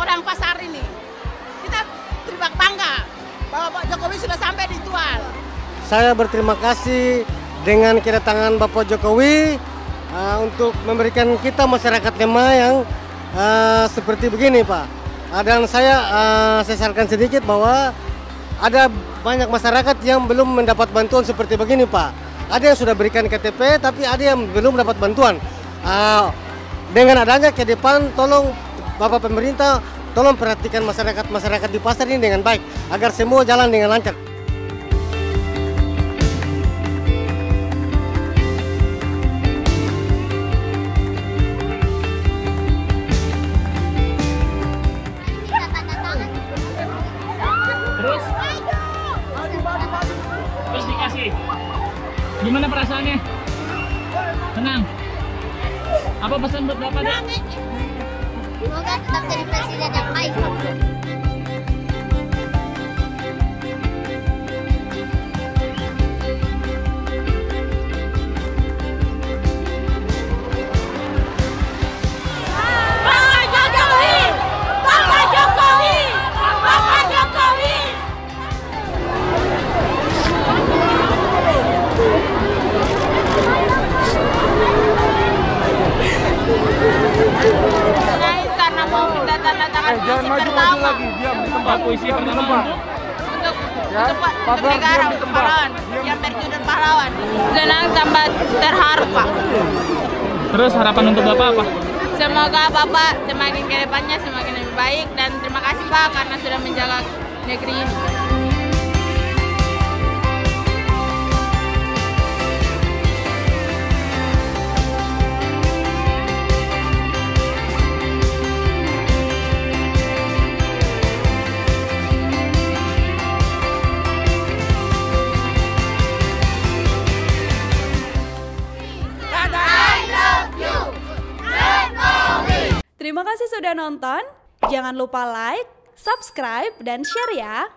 Orang pasar ini. Kita terima bangga bahwa Pak Jokowi sudah sampai di Tual. Saya berterima kasih dengan kedatangan Bapak Jokowi untuk memberikan kita masyarakat lemah yang seperti begini, Pak. Dan saya sarankan sedikit bahwa ada banyak masyarakat yang belum mendapat bantuan seperti begini, Pak. Ada yang sudah berikan KTP, tapi ada yang belum dapat bantuan. Dengan adanya ke depan, tolong Bapak pemerintah, tolong perhatikan masyarakat di pasar ini dengan baik, agar semua jalan dengan lancar. Terus dikasih. Gimana perasaannya? Tenang. Apa pesan buat Bapak, Dek? Semoga tetap jadi presiden yang baik. Bapak Jokowi! Bapak Jokowi! Bapak Jokowi! Karena mau minta tanda tangan puisi pertama Puisi pertama untuk negara, untuk pahlawan yang berjudul pahlawan. Senang tambah terharu, Pak. Terus harapan untuk Bapak apa? Semoga Bapak semakin ke depannya semakin lebih baik, dan terima kasih Pak karena sudah menjaga negeri ini. Terima kasih sudah nonton. Jangan lupa like, subscribe, dan share ya.